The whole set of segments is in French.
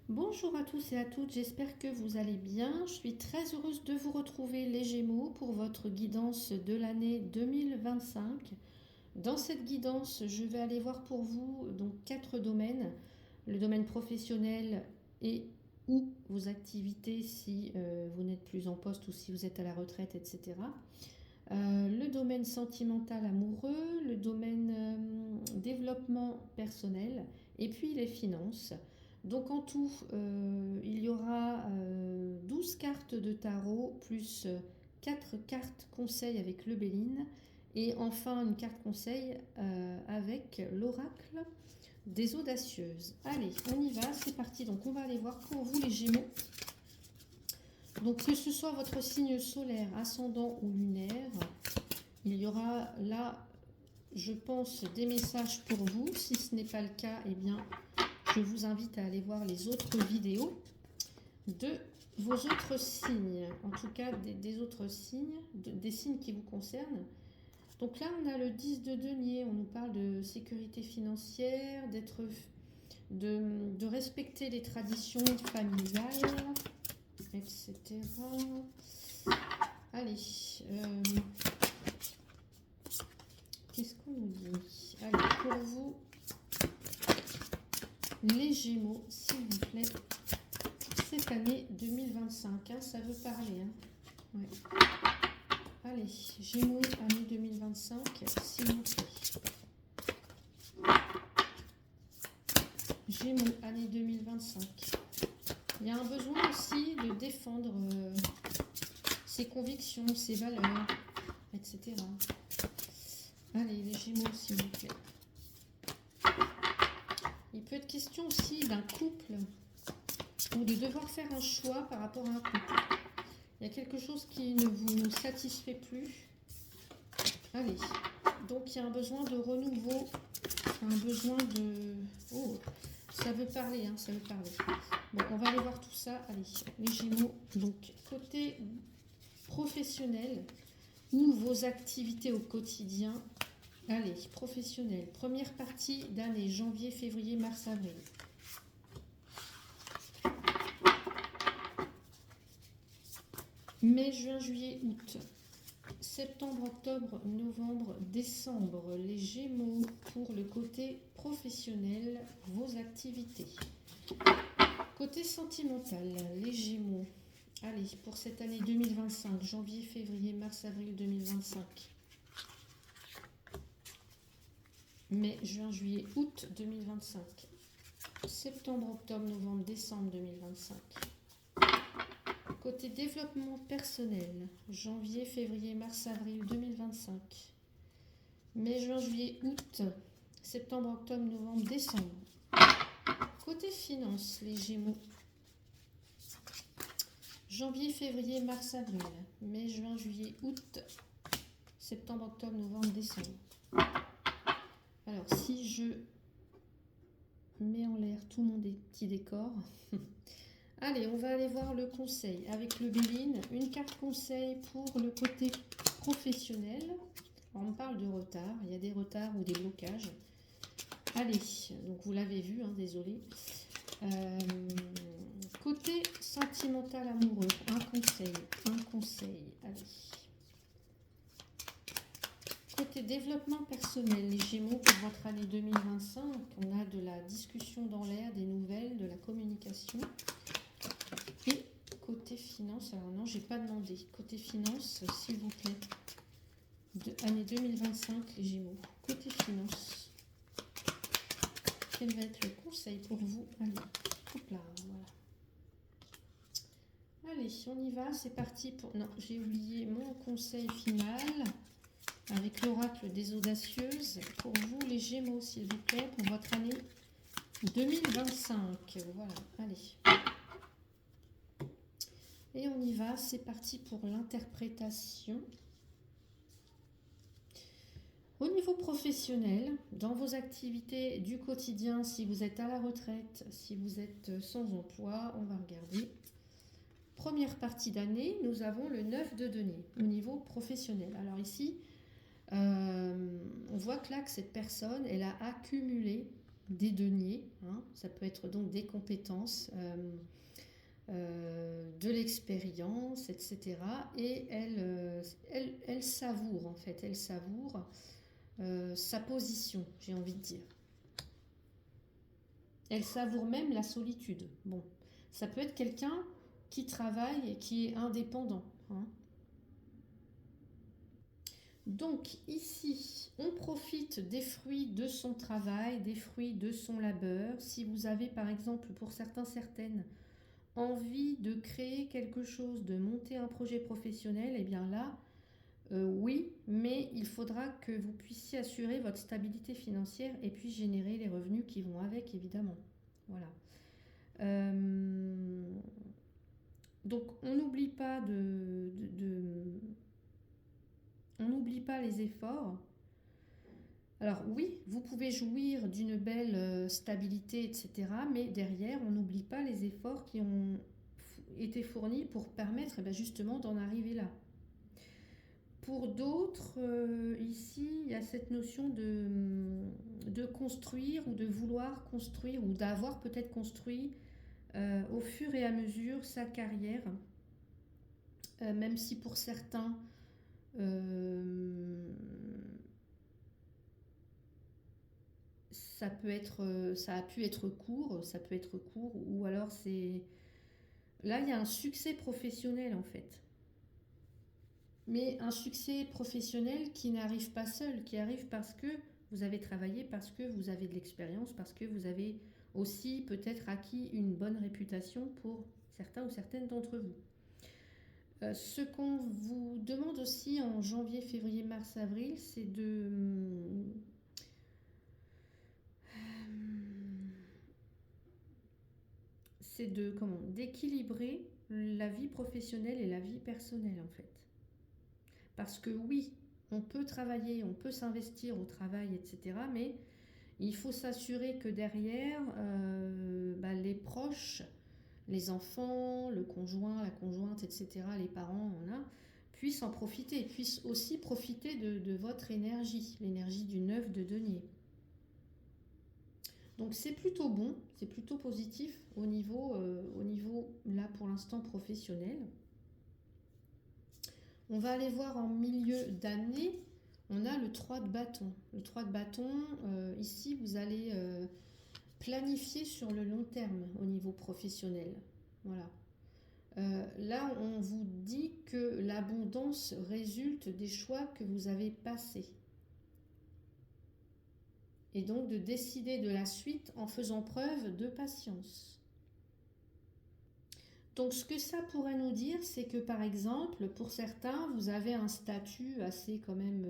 Bonjour à tous et à toutes, j'espère que vous allez bien. Je suis très heureuse de vous retrouver les Gémeaux pour votre guidance de l'année 2025. Dans cette guidance, je vais aller voir pour vous donc 4 domaines. Le domaine professionnel et ou vos activités si vous n'êtes plus en poste ou si vous êtes à la retraite, etc. Le domaine sentimental amoureux, le domaine développement personnel et puis les finances. Donc en tout, il y aura 12 cartes de tarot plus 4 cartes conseils avec le Béline et enfin une carte conseil avec l'oracle des audacieuses. Allez, on y va, c'est parti. Donc on va aller voir pour vous les Gémeaux. Donc que ce soit votre signe solaire, ascendant ou lunaire, il y aura là, je pense, des messages pour vous. Si ce n'est pas le cas, eh bien, je vous invite à aller voir les autres vidéos de vos autres signes, en tout cas des autres signes, des signes qui vous concernent. Donc là, on a le 10 de denier, on nous parle de sécurité financière, de respecter les traditions familiales, etc. Allez, qu'est-ce qu'on nous dit? Allez, pour vous, les Gémeaux, s'il vous plaît, cette année 2025, hein, ça veut parler. Hein. Ouais. Allez, Gémeaux, année 2025, s'il vous plaît. Gémeaux, année 2025. Il y a un besoin aussi de défendre ses convictions, ses valeurs, etc. Allez, les Gémeaux, s'il vous plaît. Il peut être question aussi d'un couple ou de devoir faire un choix par rapport à un couple. Il y a quelque chose qui ne vous satisfait plus. Allez, donc il y a un besoin de renouveau, un besoin de... Oh, ça veut parler, hein, ça veut parler. Bon, on va aller voir tout ça. Allez, les Gémeaux. Donc, côté professionnel ou vos activités au quotidien. Allez, professionnel. Première partie d'année, janvier, février, mars, avril. Mai, juin, juillet, août. Septembre, octobre, novembre, décembre. Les Gémeaux pour le côté professionnel, vos activités. Côté sentimental, les Gémeaux. Allez, pour cette année 2025, janvier, février, mars, avril 2025. Mai, juin, juillet, août 2025. Septembre, octobre, novembre, décembre 2025. Côté développement personnel, janvier, février, mars, avril 2025. Mai, juin, juillet, août, septembre, octobre, novembre, décembre. Côté finances, les Gémeaux. Janvier, février, mars, avril. Mai, juin, juillet, août, septembre, octobre, novembre, décembre. Alors, si je mets en l'air tout mon petit décor... Allez, on va aller voir le conseil avec le Béline. Une carte conseil pour le côté professionnel. Alors, on parle de retard. Il y a des retards ou des blocages. Allez, donc vous l'avez vu, hein, désolé. Côté sentimental amoureux, un conseil. Allez. Côté développement personnel, les Gémeaux pour votre année 2025, on a de la discussion dans l'air, des nouvelles, de la communication. Et côté finance, alors non, j'ai pas demandé. Côté finance, s'il vous plaît, de année 2025, les Gémeaux. Côté finance, quel va être le conseil pour vous? Allez, hop là, voilà. Allez, on y va, c'est parti pour... Non, j'ai oublié mon conseil final avec l'oracle des audacieuses. Pour vous, les Gémeaux, s'il vous plaît, pour votre année 2025. Voilà, allez. Et on y va, c'est parti pour l'interprétation. Au niveau professionnel, dans vos activités du quotidien, si vous êtes à la retraite, si vous êtes sans emploi, on va regarder. Première partie d'année, nous avons le 9 de denier au niveau professionnel. Alors ici, on voit que là, que cette personne, elle a accumulé des deniers, hein. Ça peut être donc des compétences, de l'expérience, etc. Et elle savoure, en fait, elle savoure sa position, j'ai envie de dire. Elle savoure même la solitude. Bon, ça peut être quelqu'un qui travaille et qui est indépendant, hein. Donc ici, on profite des fruits de son travail, des fruits de son labeur. Si vous avez par exemple, pour certains, certaines, envie de créer quelque chose, de monter un projet professionnel, et bien là, oui, mais il faudra que vous puissiez assurer votre stabilité financière et puis générer les revenus qui vont avec, évidemment. Voilà. Euh, donc on n'oublie pas on n'oublie pas les efforts. Alors oui, vous pouvez jouir d'une belle stabilité, etc. Mais derrière, on n'oublie pas les efforts qui ont été fournis pour permettre justement d'en arriver là. Pour d'autres, ici, il y a cette notion de construire ou de vouloir construire ou d'avoir peut-être construit au fur et à mesure sa carrière, même si pour certains, euh, ça a pu être court, ou alors c'est... Là, il y a un succès professionnel en fait. Mais un succès professionnel qui n'arrive pas seul, qui arrive parce que vous avez travaillé, parce que vous avez de l'expérience, parce que vous avez aussi peut-être acquis une bonne réputation pour certains ou certaines d'entre vous. Ce qu'on vous demande aussi en janvier, février, mars, avril, d'équilibrer la vie professionnelle et la vie personnelle en fait. Parce que oui, on peut travailler, on peut s'investir au travail, etc. Mais il faut s'assurer que derrière, les proches, les enfants, le conjoint, la conjointe, etc., les parents, puissent en profiter, puissent aussi profiter de votre énergie, l'énergie du 9 de denier. Donc c'est plutôt bon, c'est plutôt positif au niveau là pour l'instant professionnel. On va aller voir en milieu d'année, on a le 3 de bâton. Le 3 de bâton, ici vous allez planifier sur le long terme au niveau professionnel. Voilà. Là, on vous dit que l'abondance résulte des choix que vous avez passés. Et donc de décider de la suite en faisant preuve de patience. Donc ce que ça pourrait nous dire, c'est que par exemple, pour certains, vous avez un statut assez quand même...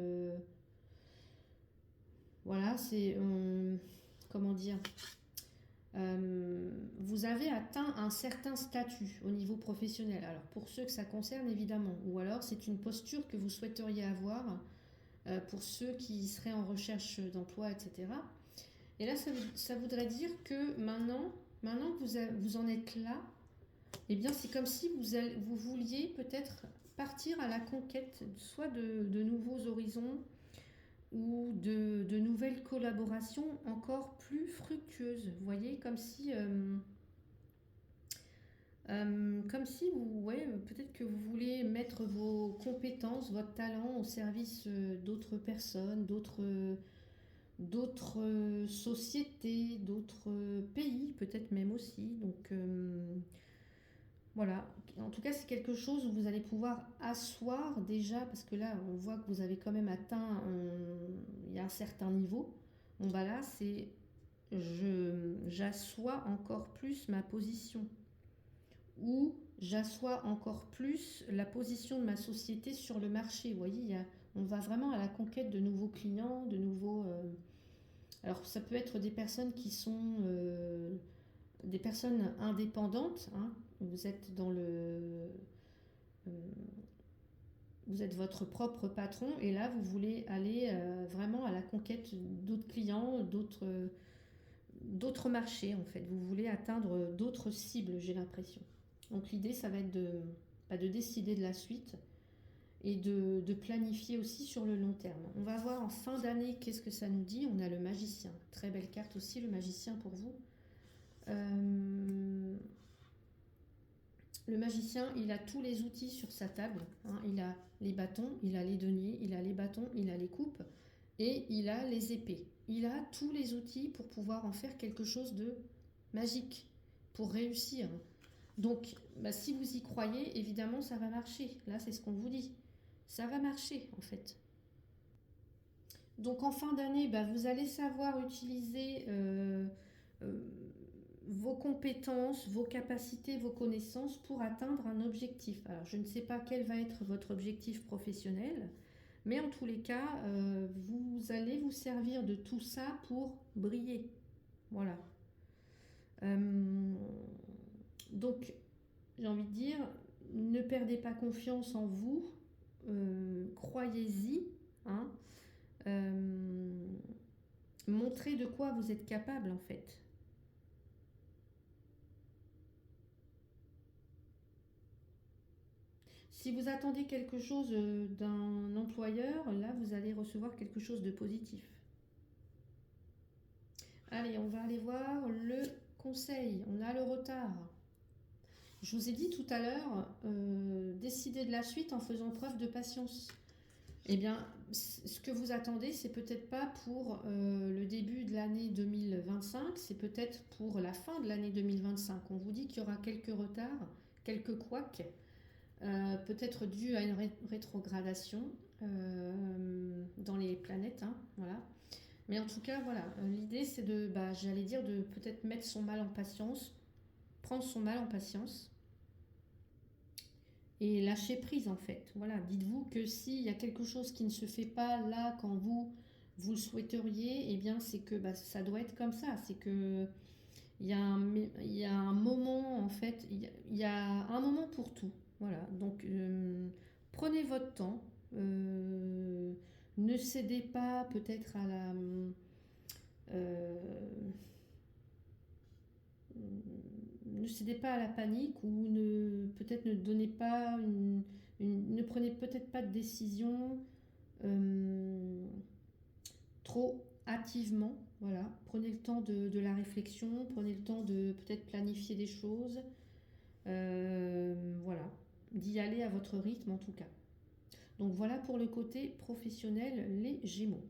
voilà, c'est... comment dire, vous avez atteint un certain statut au niveau professionnel. Alors pour ceux que ça concerne évidemment, ou alors c'est une posture que vous souhaiteriez avoir pour ceux qui seraient en recherche d'emploi, etc. Et là, ça voudrait dire que maintenant que vous en êtes là, eh bien c'est comme si vous vouliez peut-être partir à la conquête soit de nouveaux horizons ou de nouvelles collaborations encore plus fructueuses. Vous voyez, comme si vous, ouais, peut-être que vous voulez mettre vos compétences, votre talent au service d'autres personnes, d'autres sociétés, d'autres pays, peut-être même aussi. Donc voilà, en tout cas c'est quelque chose où vous allez pouvoir asseoir déjà, parce que là on voit que vous avez quand même atteint il y a un certain niveau. Bon bah là c'est j'assois encore plus ma position, ou j'assois encore plus la position de ma société sur le marché. Vous voyez, on va vraiment à la conquête de nouveaux clients, de nouveaux... alors ça peut être des personnes qui sont des personnes indépendantes, hein. Vous êtes vous êtes votre propre patron et là vous voulez aller vraiment à la conquête d'autres clients, d'autres marchés en fait. Vous voulez atteindre d'autres cibles, j'ai l'impression. Donc l'idée ça va être de décider de la suite et de planifier aussi sur le long terme. On va voir en fin d'année qu'est-ce que ça nous dit. On a le magicien, très belle carte aussi, le magicien pour vous. Le magicien, il a tous les outils sur sa table, hein. Il a les bâtons, il a les deniers, il a les bâtons, il a les coupes et il a les épées. Il a tous les outils pour pouvoir en faire quelque chose de magique, pour réussir. Donc, si vous y croyez, évidemment, ça va marcher. Là, c'est ce qu'on vous dit. Ça va marcher, en fait. Donc, en fin d'année, vous allez savoir utiliser vos compétences, vos capacités, vos connaissances pour atteindre un objectif. Alors, je ne sais pas quel va être votre objectif professionnel, mais en tous les cas, vous allez vous servir de tout ça pour briller. Voilà. Donc, j'ai envie de dire, ne perdez pas confiance en vous, croyez-y, hein, montrez de quoi vous êtes capable en fait. Si vous attendez quelque chose d'un employeur, là vous allez recevoir quelque chose de positif. Allez, on va aller voir le conseil. On a le retard. Je vous ai dit tout à l'heure, décidez de la suite en faisant preuve de patience. Eh bien, ce que vous attendez, c'est peut-être pas pour le début de l'année 2025, c'est peut-être pour la fin de l'année 2025. On vous dit qu'il y aura quelques retards, quelques couacs, peut-être dû à une rétrogradation dans les planètes, hein, voilà. Mais en tout cas, voilà, l'idée c'est de, j'allais dire, de peut-être mettre son mal en patience, prendre son mal en patience et lâcher prise en fait. Voilà, dites-vous que s'il y a quelque chose qui ne se fait pas là quand vous le souhaiteriez, eh bien c'est que ça doit être comme ça. C'est que il y a un moment en fait, il y a un moment pour tout. Voilà, donc prenez votre temps. Ne cédez pas peut-être à la ne cédez pas à la panique ou peut-être ne donnez pas ne prenez peut-être pas de décision trop hâtivement. Voilà, prenez le temps de la réflexion, prenez le temps de peut-être planifier des choses. Voilà, d'y aller à votre rythme en tout cas. Donc voilà pour le côté professionnel, les Gémeaux.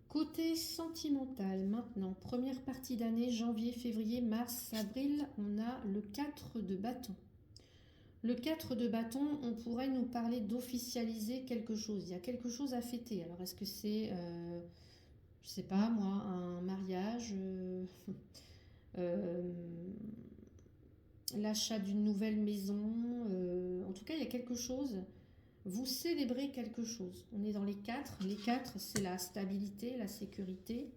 Côté sentimental, maintenant, première partie d'année, janvier, février, mars, avril, on a le 4 de bâton. Le 4 de bâton, on pourrait nous parler d'officialiser quelque chose. Il y a quelque chose à fêter. Alors, est-ce que c'est, je sais pas moi, un mariage, l'achat d'une nouvelle maison, en tout cas, il y a quelque chose. Vous célébrez quelque chose. On est dans les 4. Les 4, c'est la stabilité, la sécurité.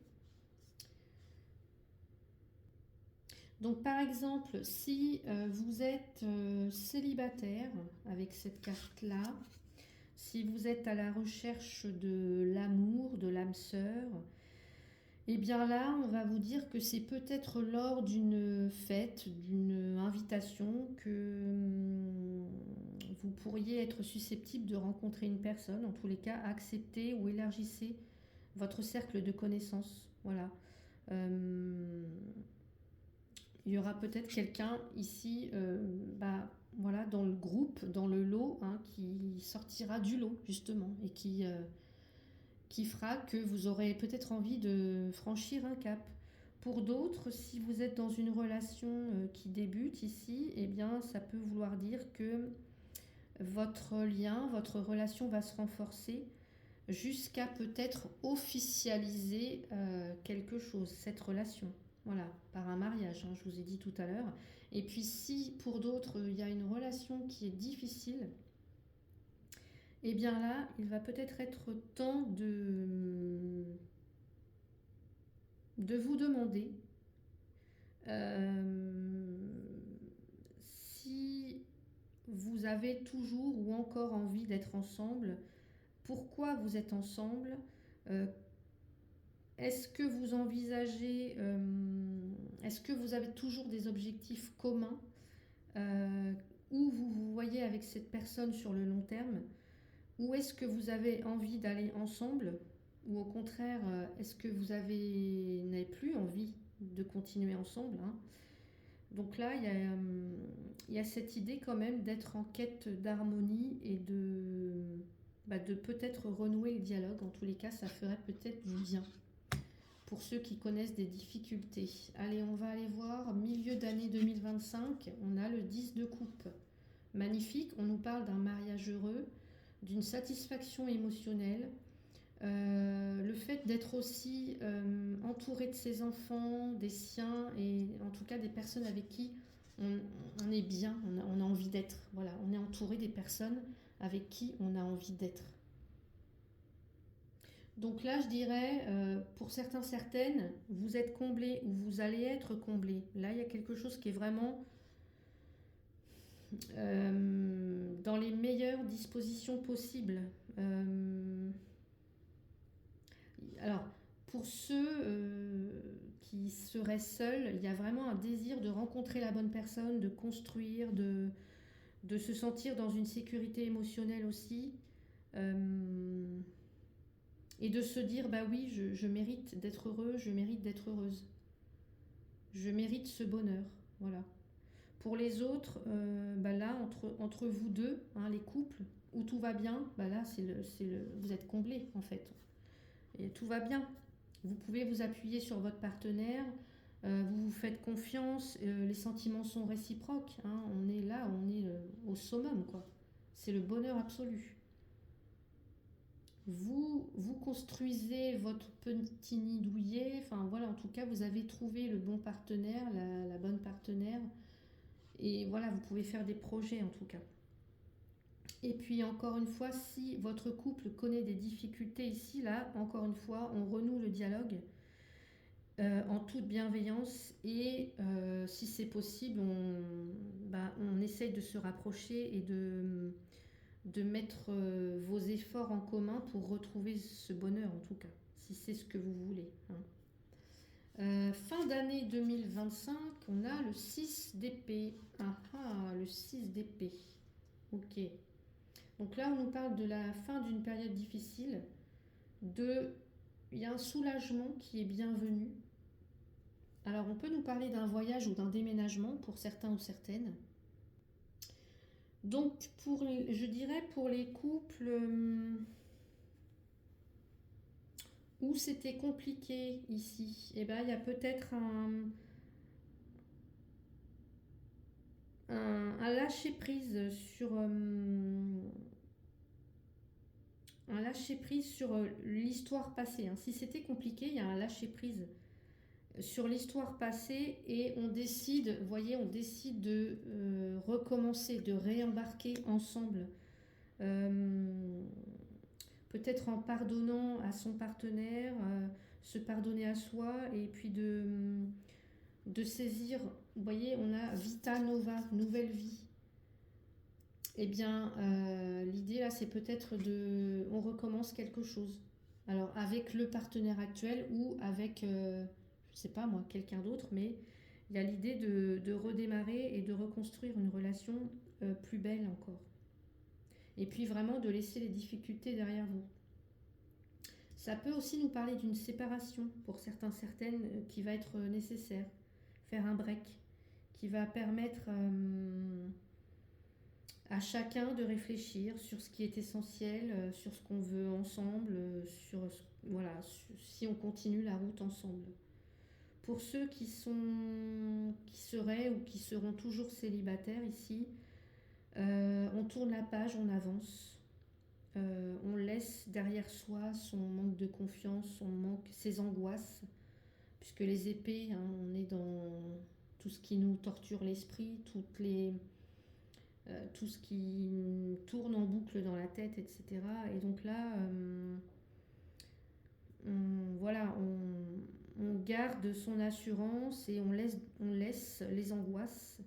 Donc, par exemple, si vous êtes célibataire avec cette carte-là, si vous êtes à la recherche de l'amour, de l'âme sœur, eh bien là, on va vous dire que c'est peut-être lors d'une fête, d'une invitation que vous pourriez être susceptible de rencontrer une personne. En tous les cas, acceptez ou élargissez votre cercle de connaissances. Voilà. Il y aura peut-être quelqu'un ici, voilà, dans le groupe, dans le lot, hein, qui sortira du lot, justement, et qui fera que vous aurez peut-être envie de franchir un cap. Pour d'autres, si vous êtes dans une relation qui débute ici, eh bien, ça peut vouloir dire que votre lien, votre relation va se renforcer jusqu'à peut-être officialiser quelque chose, cette relation. Voilà, par un mariage, hein, je vous ai dit tout à l'heure. Et puis si pour d'autres, il y a une relation qui est difficile, eh bien là, il va peut-être être temps de vous demander si vous avez toujours ou encore envie d'être ensemble, pourquoi vous êtes ensemble, est-ce que vous envisagez, est-ce que vous avez toujours des objectifs communs, où vous vous voyez avec cette personne sur le long terme, où est-ce que vous avez envie d'aller ensemble, ou au contraire, est-ce que n'avez plus envie de continuer ensemble, hein. Donc là, il y a cette idée quand même d'être en quête d'harmonie et de peut-être renouer le dialogue. En tous les cas, ça ferait peut-être du bien pour ceux qui connaissent des difficultés. Allez, on va aller voir milieu d'année 2025. On a le 10 de coupe. Magnifique, on nous parle d'un mariage heureux, d'une satisfaction émotionnelle, le fait d'être aussi entouré de ses enfants, des siens, et en tout cas des personnes avec qui on est bien, on a envie d'être. Voilà, on est entouré des personnes avec qui on a envie d'être. Donc là, je dirais, pour certains, certaines, vous êtes comblé ou vous allez être comblé. Là, il y a quelque chose qui est vraiment dans les meilleures dispositions possibles. Alors, pour ceux qui seraient seuls, il y a vraiment un désir de rencontrer la bonne personne, de construire, de se sentir dans une sécurité émotionnelle aussi. Et de se dire, bah oui, je mérite d'être heureux, je mérite d'être heureuse. Je mérite ce bonheur. Voilà. Pour les autres, bah là, entre vous deux, hein, les couples, où tout va bien, bah là, vous êtes comblés en fait. Et tout va bien. Vous pouvez vous appuyer sur votre partenaire, vous vous faites confiance, les sentiments sont réciproques, hein, on est là, on est au summum, quoi. C'est le bonheur absolu. Vous construisez votre petit nid douillet, enfin voilà, en tout cas, vous avez trouvé le bon partenaire, la bonne partenaire, et voilà, vous pouvez faire des projets en tout cas. Et puis encore une fois, si votre couple connaît des difficultés ici, là, encore une fois, on renoue le dialogue en toute bienveillance et si c'est possible, on essaye de se rapprocher et de mettre vos efforts en commun pour retrouver ce bonheur en tout cas, si c'est ce que vous voulez, hein. Fin d'année 2025, on a le 6 d'épée. Le 6 d'épée. Ok. Donc là, on nous parle de la fin d'une période difficile, il y a un soulagement qui est bienvenu. Alors, on peut nous parler d'un voyage ou d'un déménagement pour certains ou certaines. Donc, je dirais pour les couples où c'était compliqué ici, eh ben, il y a peut-être un lâcher-prise sur... un lâcher-prise sur l'histoire passée, hein. Si c'était compliqué, il y a un lâcher-prise sur l'histoire passée et on décide, vous voyez, on décide de recommencer, de réembarquer ensemble. Peut-être en pardonnant à son partenaire, se pardonner à soi et puis de saisir, vous voyez, on a Vita Nova, nouvelle vie. Eh bien, l'idée là, c'est peut-être on recommence quelque chose. Alors, avec le partenaire actuel ou avec, je sais pas moi, quelqu'un d'autre, mais il y a l'idée de redémarrer et de reconstruire une relation plus belle encore. Et puis vraiment de laisser les difficultés derrière vous. Ça peut aussi nous parler d'une séparation pour certains, certaines, qui va être nécessaire. Faire un break, qui va permettre à chacun de réfléchir sur ce qui est essentiel, sur ce qu'on veut ensemble, voilà, si on continue la route ensemble. Pour ceux qui seraient ou qui seront toujours célibataires ici, on tourne la page, on avance. On laisse derrière soi son manque de confiance, ses angoisses, puisque les épées, hein, on est dans tout ce qui nous torture l'esprit, tout ce qui tourne en boucle dans la tête, etc. Et donc là, on garde son assurance et on laisse les angoisses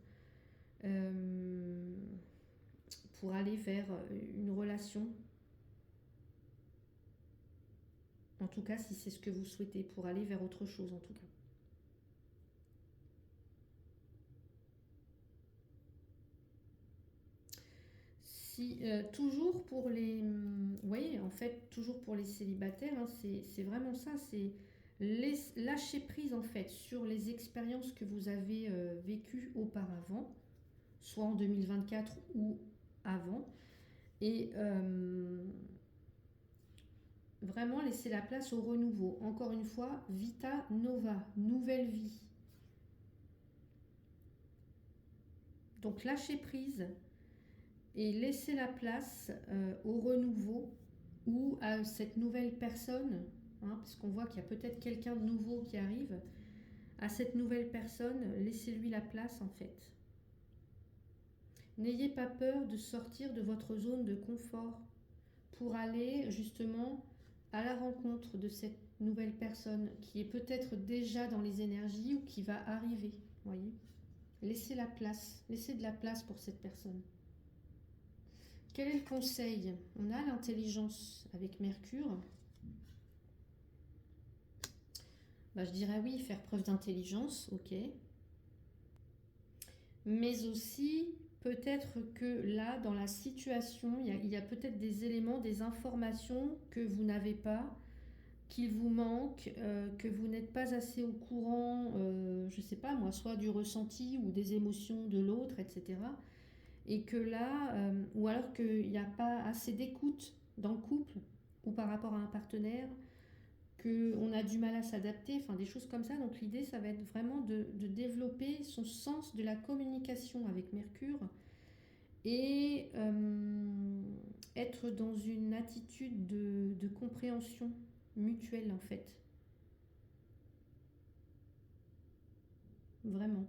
pour aller vers une relation. En tout cas, si c'est ce que vous souhaitez, pour aller vers autre chose en tout cas. Si, toujours pour les... Oui, en fait, toujours pour les célibataires, hein, c'est vraiment ça, c'est lâcher prise en fait sur les expériences que vous avez vécues auparavant, soit en 2024 ou avant, et vraiment laisser la place au renouveau. Encore une fois, vita nova, nouvelle vie. Donc lâcher prise et laisser la place au renouveau ou à cette nouvelle personne, hein, parce qu'on voit qu'il y a peut-être quelqu'un de nouveau qui arrive, à cette nouvelle personne, laissez-lui la place en fait. N'ayez pas peur de sortir de votre zone de confort pour aller justement à la rencontre de cette nouvelle personne qui est peut-être déjà dans les énergies ou qui va arriver. Voyez, laissez la place, laissez de la place pour cette personne. Quel est le conseil? On a l'intelligence avec Mercure. Je dirais oui, faire preuve d'intelligence, ok. Mais aussi, peut-être que là, dans la situation, il y a peut-être des éléments, des informations que vous n'avez pas, qu'il vous manque, que vous n'êtes pas assez au courant, je ne sais pas moi, soit du ressenti ou des émotions de l'autre, etc. Et que là, ou alors qu'il n'y a pas assez d'écoute dans le couple ou par rapport à un partenaire, qu'on a du mal à s'adapter, enfin des choses comme ça. Donc l'idée, ça va être vraiment de développer son sens de la communication avec Mercure et être dans une attitude de compréhension mutuelle en fait. Vraiment.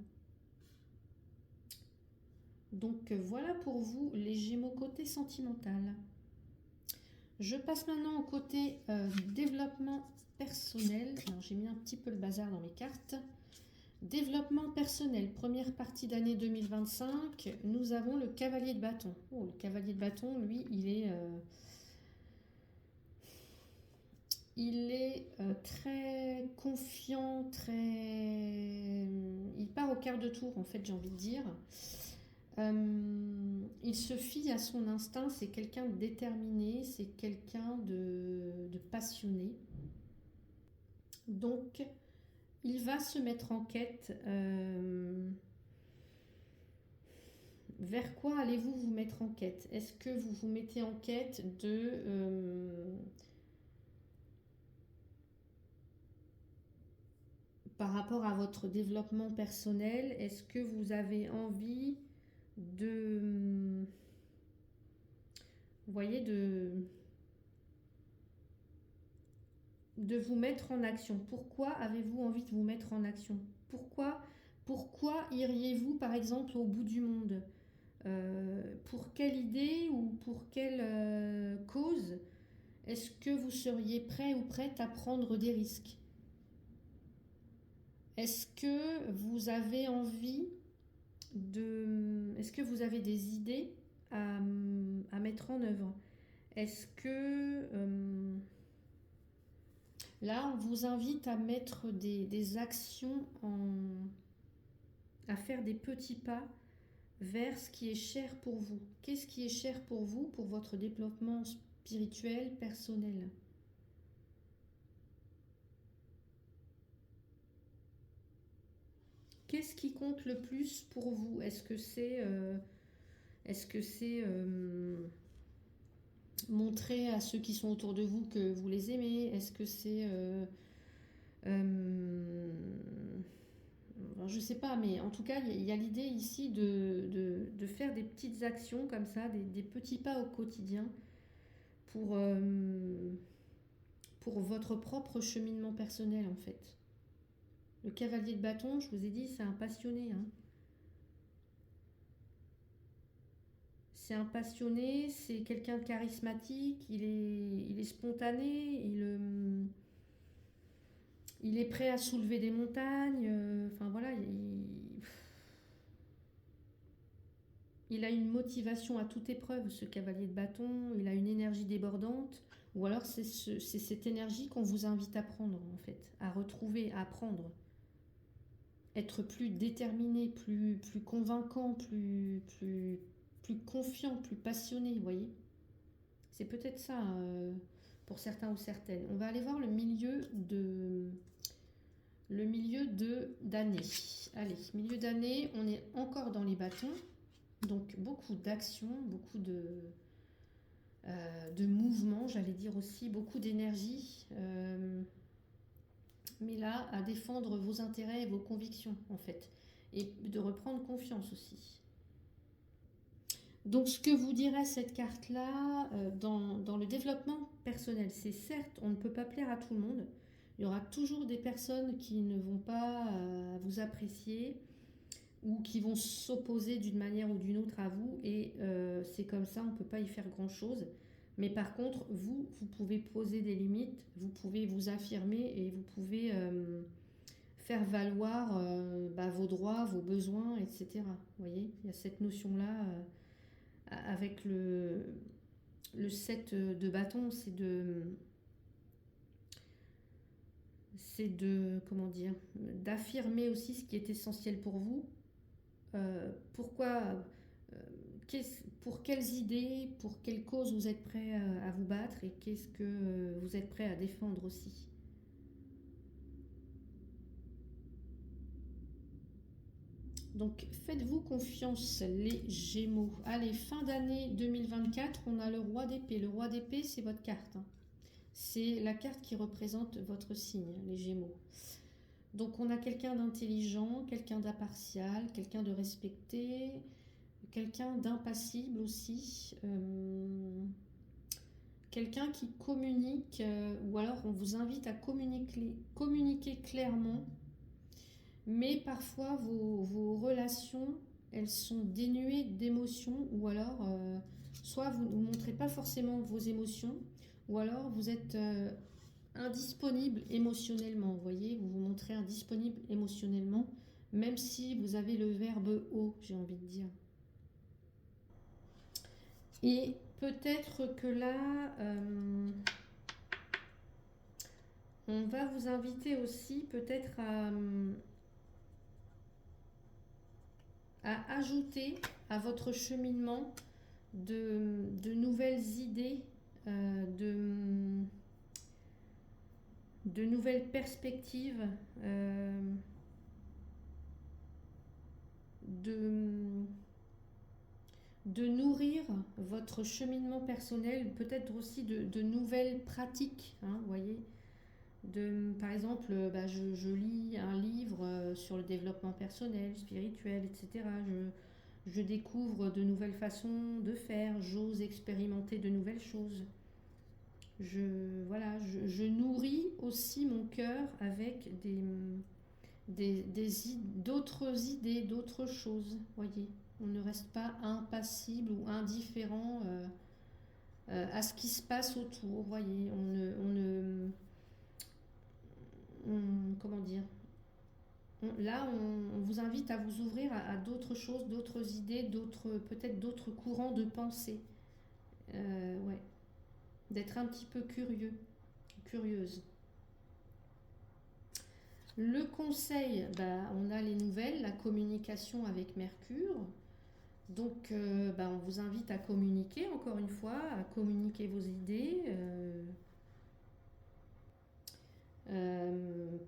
Donc voilà pour vous les Gémeaux côté sentimental. Je passe maintenant au côté développement personnel. Alors j'ai mis un petit peu le bazar dans mes cartes. Développement personnel, première partie d'année 2025, nous avons le cavalier de bâton. Oh, le cavalier de bâton, lui, il est très confiant, très... Il part au quart de tour, en fait, j'ai envie de dire. Il se fie à son instinct, c'est quelqu'un de déterminé, c'est quelqu'un de passionné. Donc, il va se mettre en quête. Vers quoi allez-vous vous mettre en quête? Est-ce que vous vous mettez en quête par rapport à votre développement personnel, est-ce que vous avez envie de... Vous voyez, de vous mettre en action. Pourquoi avez-vous envie de vous mettre en action? Pourquoi iriez-vous, par exemple, au bout du monde? Pour quelle idée ou pour quelle cause est-ce que vous seriez prêt ou prête à prendre des risques? Est-ce que vous avez envie est-ce que vous avez des idées à mettre en œuvre? Est-ce que là, on vous invite à mettre des actions à faire des petits pas vers ce qui est cher pour vous. Qu'est-ce qui est cher pour vous, pour votre développement spirituel, personnel? Qu'est-ce qui compte le plus pour vous? Est-ce que c'est montrer à ceux qui sont autour de vous que vous les aimez? Est-ce que c'est je sais pas, mais en tout cas, il y a l'idée ici de faire des petites actions comme ça, des petits pas au quotidien pour, pour votre propre cheminement personnel en fait. Le cavalier de bâton, je vous ai dit, c'est un passionné. Hein. C'est un passionné, c'est quelqu'un de charismatique, il est spontané, il est prêt à soulever des montagnes. Enfin voilà, il a une motivation à toute épreuve, ce cavalier de bâton, il a une énergie débordante, ou alors c'est cette énergie qu'on vous invite à prendre en fait, à retrouver, à prendre. Être plus déterminé, plus convaincant, plus plus confiant, plus passionné, vous voyez. C'est peut-être ça pour certains ou certaines. On va aller voir le milieu d'année. Allez, milieu d'année, on est encore dans les bâtons. Donc beaucoup d'action, beaucoup de mouvement, j'allais dire aussi, beaucoup d'énergie. Mais là, à défendre vos intérêts et vos convictions, en fait. Et de reprendre confiance aussi. Donc, ce que vous dirait cette carte-là dans le développement personnel, c'est certes, on ne peut pas plaire à tout le monde. Il y aura toujours des personnes qui ne vont pas vous apprécier ou qui vont s'opposer d'une manière ou d'une autre à vous. Et c'est comme ça, on ne peut pas y faire grand-chose. Mais par contre, vous pouvez poser des limites, vous pouvez vous affirmer et vous pouvez faire valoir vos droits, vos besoins, etc. Vous voyez, il y a cette notion-là avec le 7 de bâton, comment dire, d'affirmer aussi ce qui est essentiel pour vous. Pourquoi, pour quelles idées, pour quelles causes vous êtes prêt à vous battre et qu'est-ce que vous êtes prêt à défendre aussi. Donc faites-vous confiance les Gémeaux. Allez, fin d'année 2024, on a le roi d'épée. Le roi d'épée, c'est votre carte. C'est la carte qui représente votre signe, les Gémeaux. Donc on a quelqu'un d'intelligent, quelqu'un d'impartial, quelqu'un de respecté, quelqu'un d'impassible aussi, quelqu'un qui communique, ou alors on vous invite à communiquer clairement, mais parfois vos relations, elles sont dénuées d'émotions, ou alors soit vous ne montrez pas forcément vos émotions, ou alors vous êtes indisponible émotionnellement, vous voyez, vous vous montrez indisponible émotionnellement, même si vous avez le verbe haut, j'ai envie de dire. Et peut-être que là, on va vous inviter aussi peut-être à ajouter à votre cheminement de nouvelles idées, de nouvelles perspectives, de nourrir votre cheminement personnel, peut-être aussi de nouvelles pratiques, hein, vous voyez. Par exemple, je lis un livre sur le développement personnel, spirituel, etc. Je découvre de nouvelles façons de faire, j'ose expérimenter de nouvelles choses. Je nourris aussi mon cœur avec d'autres idées, d'autres choses, voyez. On ne reste pas impassible ou indifférent à ce qui se passe autour, voyez. Comment dire, on vous invite à vous ouvrir à d'autres choses, d'autres idées, peut-être d'autres courants de pensée. Ouais. D'être un petit peu curieuse. Le conseil, on a les nouvelles, la communication avec Mercure. Donc, on vous invite à communiquer, encore une fois, à communiquer vos idées.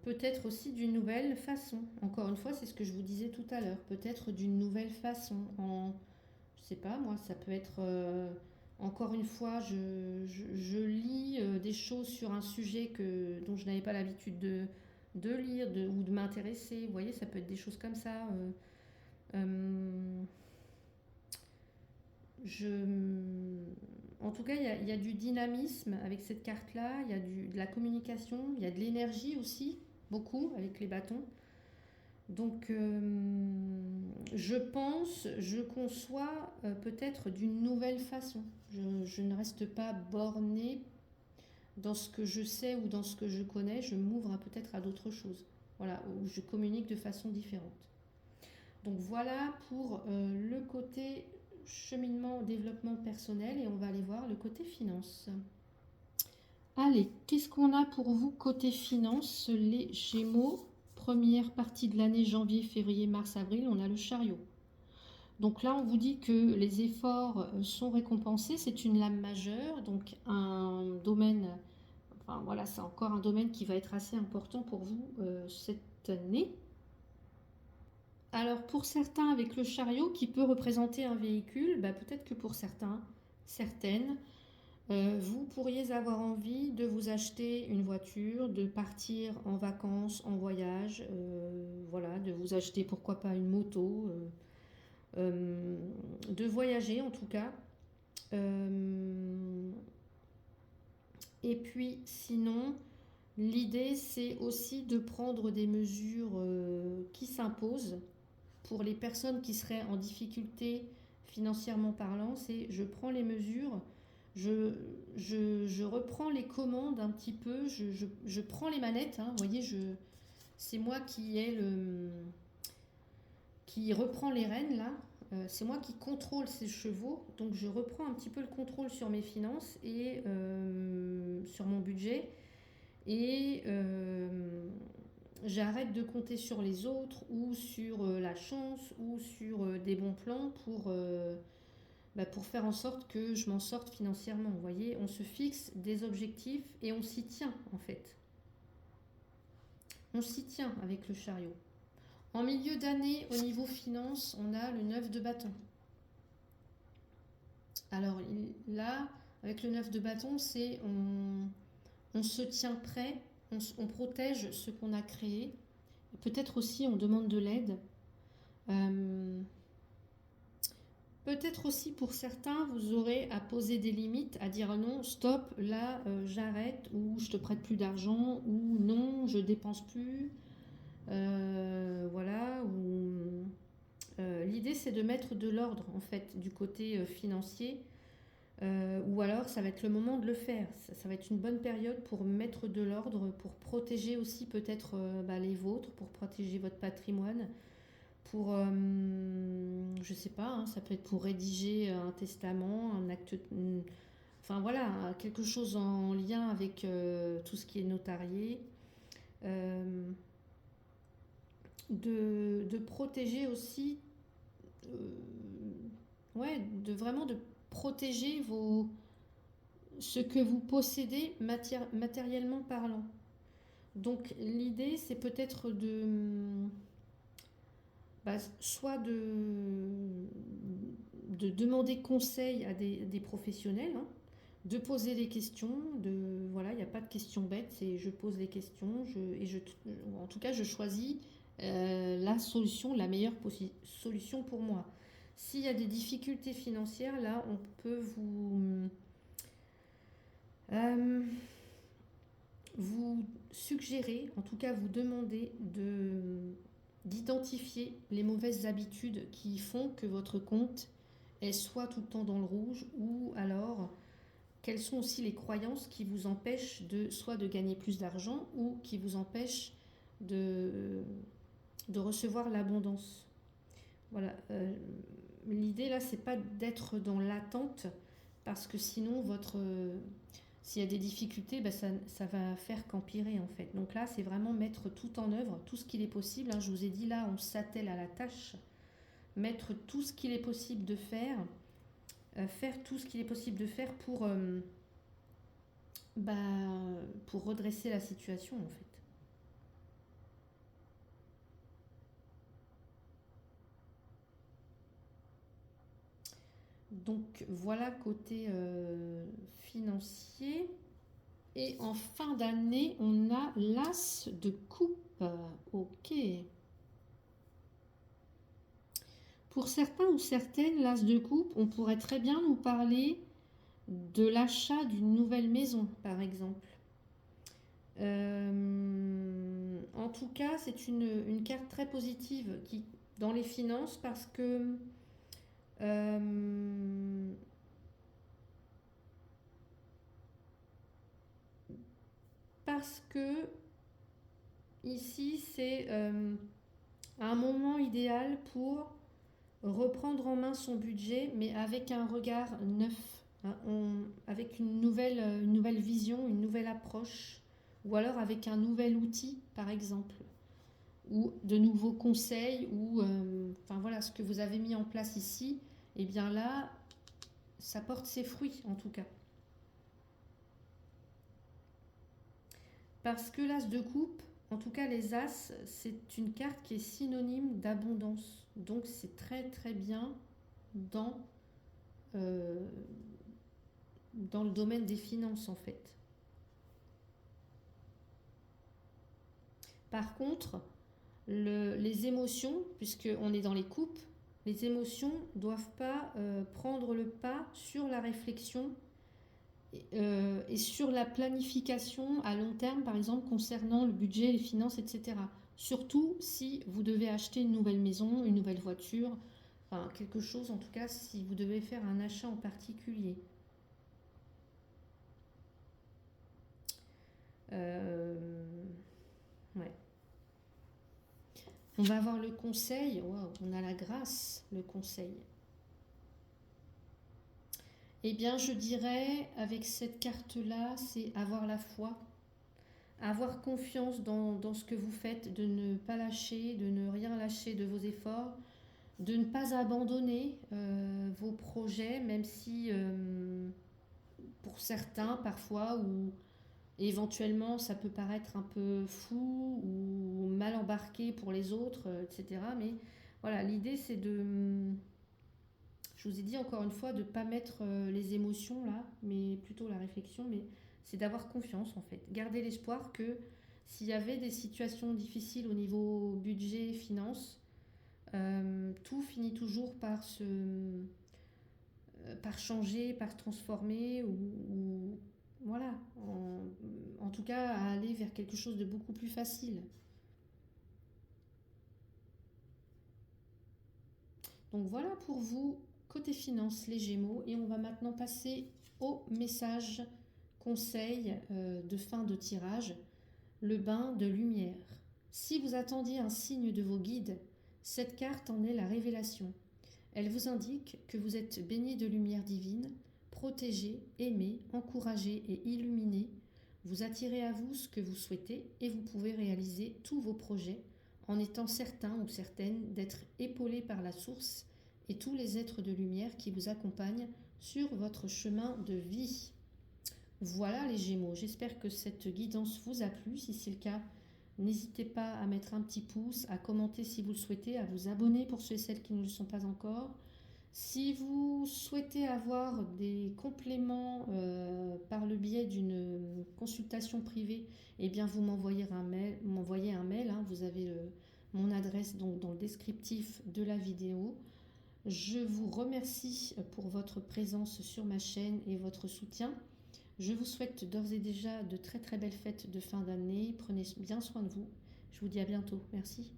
Peut-être aussi d'une nouvelle façon. Encore une fois, c'est ce que je vous disais tout à l'heure. Peut-être d'une nouvelle façon. Je sais pas, moi, ça peut être... encore une fois, je lis des choses sur un sujet dont je n'avais pas l'habitude de lire ou de m'intéresser. Vous voyez, ça peut être des choses comme ça. En tout cas, il y a du dynamisme avec cette carte-là, il y a de la communication, il y a de l'énergie aussi, beaucoup, avec les bâtons. Donc, je conçois peut-être d'une nouvelle façon. Je ne reste pas bornée dans ce que je sais ou dans ce que je connais, je m'ouvre peut-être à d'autres choses. Voilà, où je communique de façon différente. Donc voilà pour le côté cheminement, développement personnel, et on va aller voir le côté finance. Allez, qu'est-ce qu'on a pour vous côté finance, les Gémeaux? Première partie de l'année, janvier, février, mars, avril, on a le chariot. Donc là, on vous dit que les efforts sont récompensés. C'est une lame majeure, donc un domaine, enfin voilà, c'est encore un domaine qui va être assez important pour vous cette année. Alors pour certains, avec le chariot qui peut représenter un véhicule, bah, peut-être que pour certains, certaines, vous pourriez avoir envie de vous acheter une voiture, de partir en vacances, en voyage, voilà, de vous acheter pourquoi pas une moto, de voyager en tout cas. Euh, et puis sinon, l'idée c'est aussi de prendre des mesures qui s'imposent pour les personnes qui seraient en difficulté financièrement parlant. C'est je prends les mesures, je, je reprends les commandes un petit peu, je prends les manettes, hein, vous voyez, c'est moi qui reprend les rênes là. C'est moi qui contrôle ces chevaux, donc je reprends un petit peu le contrôle sur mes finances et sur mon budget et j'arrête de compter sur les autres ou sur la chance ou sur des bons plans pour faire en sorte que je m'en sorte financièrement. Vous voyez, on se fixe des objectifs et on s'y tient en fait. On s'y tient avec le chariot. En milieu d'année, au niveau finance, on a le 9 de bâton. Alors là, avec le 9 de bâton, c'est on se tient prêt, on protège ce qu'on a créé. Peut-être aussi on demande de l'aide. Euh, Peut-être aussi pour certains, vous aurez à poser des limites, à dire non, stop, là j'arrête, ou je te prête plus d'argent, ou non, je dépense plus. Voilà. L'idée c'est de mettre de l'ordre en fait du côté financier. Ou alors ça va être le moment de le faire. Ça va être une bonne période pour mettre de l'ordre, pour protéger aussi peut-être les vôtres, pour protéger votre patrimoine, pour, je sais pas, hein, ça peut être pour rédiger un testament, un acte, enfin voilà, quelque chose en lien avec tout ce qui est notarié. Euh, de protéger aussi, ouais, de vraiment de protéger ce que vous possédez matériellement parlant. Donc l'idée c'est peut-être soit de demander conseil à des professionnels, hein, de poser des questions, voilà, il n'y a pas de questions bêtes, c'est je pose les questions, en tout cas je choisis la solution, la meilleure solution pour moi. S'il y a des difficultés financières, là on peut euh, vous suggérer, en tout cas vous demander d'identifier les mauvaises habitudes qui font que votre compte est soit tout le temps dans le rouge ou alors quelles sont aussi les croyances qui vous empêchent soit de gagner plus d'argent ou qui vous empêchent de recevoir l'abondance. Voilà. L'idée là, c'est pas d'être dans l'attente parce que sinon s'il y a des difficultés, ça va faire qu'empirer en fait. Donc là, c'est vraiment mettre tout en œuvre, tout ce qu'il est possible, hein. Je vous ai dit là, on s'attelle à la tâche, mettre tout ce qu'il est possible de faire, faire tout ce qu'il est possible de faire pour redresser la situation en fait. Donc voilà côté financier. Et en fin d'année, on a l'as de coupe. Ok. Pour certains ou certaines, l'as de coupe, on pourrait très bien nous parler de l'achat d'une nouvelle maison, par exemple. En tout cas, c'est une carte très positive dans les finances euh, parce que ici, c'est un moment idéal pour reprendre en main son budget, mais avec un regard neuf, hein, avec une nouvelle vision, une nouvelle approche, ou alors avec un nouvel outil, par exemple. ou de nouveaux conseils, ou enfin voilà, ce que vous avez mis en place ici, et bien là, ça porte ses fruits en tout cas. Parce que l'as de coupe, en tout cas les as, c'est une carte qui est synonyme d'abondance. Donc c'est très très bien dans, euh, dans le domaine des finances en fait. Par contre, les émotions, puisqu'on est dans les coupes, les émotions ne doivent pas prendre le pas sur la réflexion et sur la planification à long terme, par exemple concernant le budget, les finances, etc. Surtout si vous devez acheter une nouvelle maison, une nouvelle voiture, enfin quelque chose en tout cas si vous devez faire un achat en particulier. Euh, ouais. On va avoir le conseil. Wow, on a la grâce, le conseil. Eh bien, je dirais, avec cette carte-là, c'est avoir la foi, avoir confiance dans ce que vous faites, de ne pas lâcher, de ne rien lâcher de vos efforts, de ne pas abandonner vos projets, même si pour certains, parfois, ou éventuellement, ça peut paraître un peu fou ou mal embarqué pour les autres, etc. Mais voilà, l'idée, c'est de, je vous ai dit encore une fois de ne pas mettre les émotions là, mais plutôt la réflexion, mais c'est d'avoir confiance en fait. Garder l'espoir que s'il y avait des situations difficiles au niveau budget, finances, tout finit toujours par changer, par transformer, ou voilà, en tout cas à aller vers quelque chose de beaucoup plus facile. Donc voilà pour vous, côté finance, les Gémeaux. Et on va maintenant passer au message conseil de fin de tirage, le bain de lumière. Si vous attendiez un signe de vos guides, cette carte en est la révélation. Elle vous indique que vous êtes baigné de lumière divine, protégé, aimé, encouragé et illuminé. Vous attirez à vous ce que vous souhaitez et vous pouvez réaliser tous vos projets en étant certain ou certaine d'être épaulé par la source et tous les êtres de lumière qui vous accompagnent sur votre chemin de vie. Voilà les Gémeaux, j'espère que cette guidance vous a plu. Si c'est le cas, n'hésitez pas à mettre un petit pouce, à commenter si vous le souhaitez, à vous abonner pour ceux et celles qui ne le sont pas encore. Si vous souhaitez avoir des compléments par le biais d'une consultation privée, eh bien vous m'envoyez un mail, hein, vous avez mon adresse donc dans le descriptif de la vidéo. Je vous remercie pour votre présence sur ma chaîne et votre soutien. Je vous souhaite d'ores et déjà de très très belles fêtes de fin d'année. Prenez bien soin de vous. Je vous dis à bientôt. Merci.